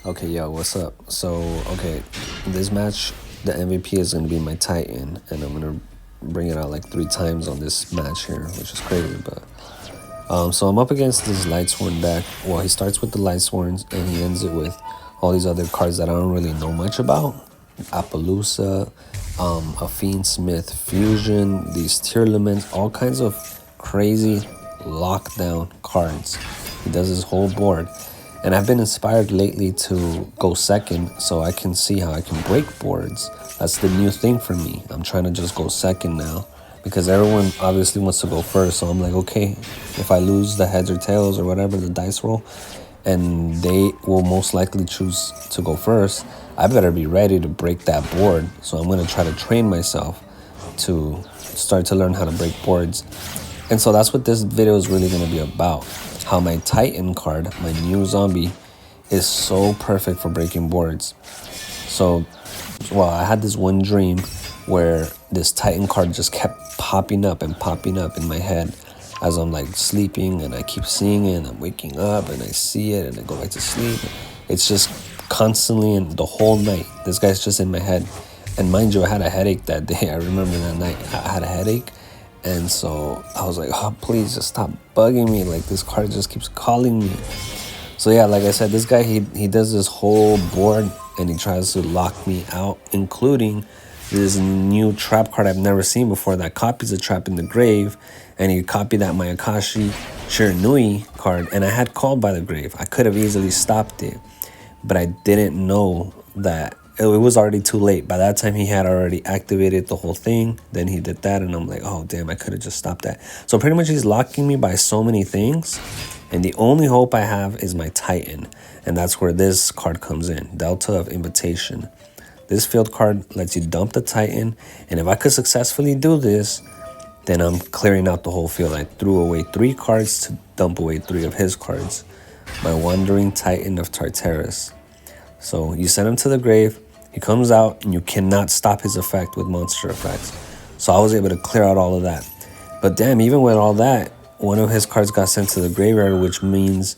Okay, yo, what's up? So, okay, this match, the MVP is gonna be my Titan, and I'm gonna bring it out like 3 times on this match here, which is crazy. But so I'm up against this Lightsworn deck. Well, he starts with the Lightsworns, and he ends it with all these other cards that I don't really know much about. Appaloosa, a Fiendsmith Fusion, these Tier Limits, all kinds of crazy lockdown cards. He does his whole board. And I've been inspired lately to go second so I can see how I can break boards. That's the new thing for me. I'm trying to just go second now because everyone obviously wants to go first. So I'm like, okay, if I lose the heads or tails or whatever, the dice roll, and they will most likely choose to go first, I better be ready to break that board. So I'm going to try to train myself to start to learn how to break boards. And so that's what this video is really going to be about. How my Titan card, my new zombie, is so perfect for breaking boards. So, well, I had this one dream where this Titan card just kept popping up and popping up in my head as I'm like sleeping, and I keep seeing it, and I'm waking up and I see it and I go back to sleep. It's just constantly, in the whole night, this guy's just in my head. And mind you, I had a headache that day. I remember that night I had a headache. And so I was like, oh, please just stop bugging me. Like, this card just keeps calling me. So yeah, like I said, this guy, he does this whole board and he tries to lock me out, including this new trap card I've never seen before that copies a trap in the grave. And he copied that Mayakashi Shiranui card, and I had Called by the Grave. I could have easily stopped it, but I didn't know that it was already too late. By that time, he had already activated the whole thing. Then he did that, and I'm like, oh, damn, I could have just stopped that. So pretty much he's locking me by so many things, and the only hope I have is my Titan, and that's where this card comes in, Delta of Invitation. This field card lets you dump the Titan, and if I could successfully do this, then I'm clearing out the whole field. I threw away 3 cards to dump away 3 of his cards. My Wandering Titan of Tartarus. So you send him to the grave, he comes out, and you cannot stop his effect with monster effects. So I was able to clear out all of that. But damn, even with all that, one of his cards got sent to the graveyard, which means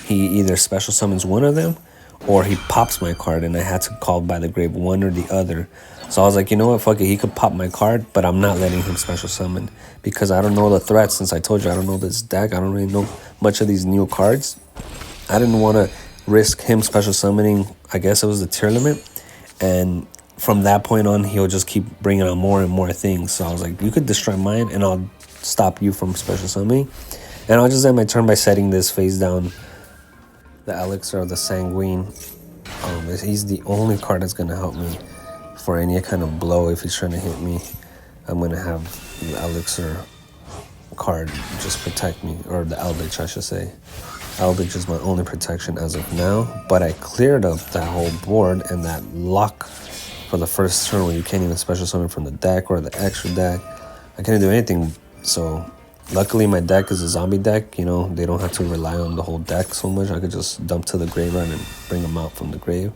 he either special summons one of them or he pops my card, and I had to call by the grave, one or the other. So I was like, you know what, fuck it, he could pop my card, but I'm not letting him special summon because I don't know the threats. Since I told you I don't know this deck, I don't really know much of these new cards. I didn't want to risk him special summoning, I guess it was the tier limit, and from that point on he'll just keep bringing out more and more things. So I was like, you could destroy mine and I'll stop you from special summoning, and I'll just end my turn by setting this face down, the Elixir of the Sanguine. He's the only card that's going to help me for any kind of blow. If he's trying to hit me, I'm going to have the Elixir card just protect me, or the Eldritch I should say. Eldritch is my only protection as of now, but I cleared up that whole board and that lock for the first turn where you can't even special summon from the deck or the extra deck. I couldn't do anything. So luckily my deck is a zombie deck, you know, they don't have to rely on the whole deck so much. I could just dump to the graveyard and bring them out from the grave.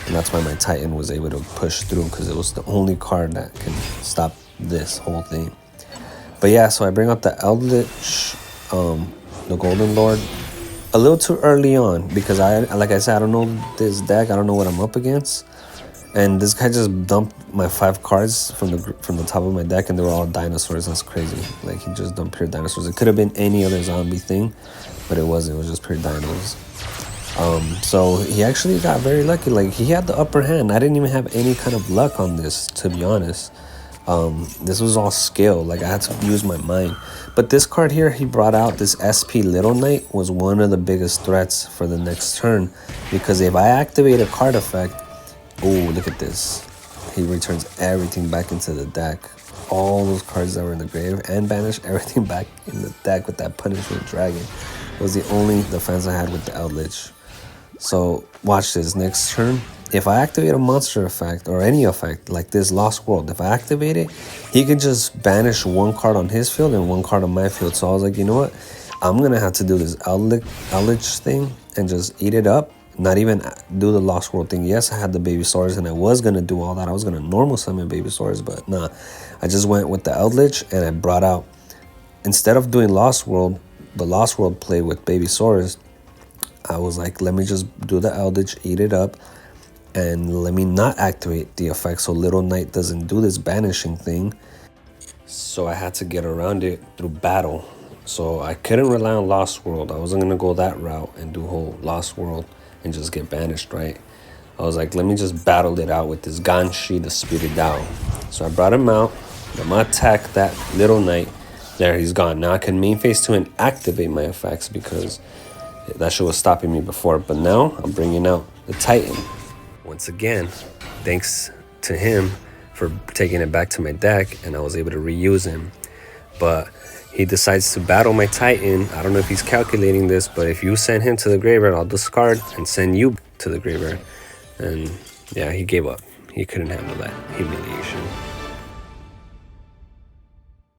And that's why my Titan was able to push through, because it was the only card that can stop this whole thing. But yeah, so I bring out the Eldritch, the Golden Lord, a little too early on, because like I said, I don't know this deck, I don't know what I'm up against, and this guy just dumped my 5 cards from the top of my deck, and they were all dinosaurs. That's crazy. Like, he just dumped pure dinosaurs. It could have been any other zombie thing, but it wasn't. It was just pure dinos. So he actually got very lucky. Like, he had the upper hand. I didn't even have any kind of luck on this, to be honest. This was all skill. Like, I had to use my mind. But this card here he brought out, this SP Little Knight, was one of the biggest threats for the next turn, because if I activate a card effect, oh, look at this, he returns everything back into the deck, all those cards that were in the grave, and banish everything back in the deck with that Punishment Dragon. It was the only defense I had with the Eldritch. So watch this. Next turn, if I activate a monster effect or any effect like this Lost World, if I activate it, he can just banish 1 card on his field and 1 card on my field. So I was like, you know what, I'm gonna have to do this Eldritch thing and just eat it up, not even do the Lost World thing. Yes, I had the Babysaurus and I was gonna do all that. I was gonna normal summon Babysaurus, but nah, I just went with the Eldritch, and I brought out, instead of doing Lost World, the Lost World play with Babysaurus, I was like, let me just do the Eldritch, eat it up, and let me not activate the effect so Little Knight doesn't do this banishing thing. So I had to get around it through battle. So I couldn't rely on Lost World. I wasn't gonna go that route and do whole Lost World and just get banished, right? I was like, let me just battle it out with this Ganshi, the Spirit Dao. So I brought him out. I'm gonna attack that Little Knight. There, he's gone. Now I can main phase 2 and activate my effects because that shit was stopping me before. But now I'm bringing out the Titan. Once again, thanks to him for taking it back to my deck, and I was able to reuse him. But he decides to battle my Titan. I don't know if he's calculating this, but if you send him to the graveyard, I'll discard and send you to the graveyard. And yeah, he gave up. He couldn't handle that humiliation.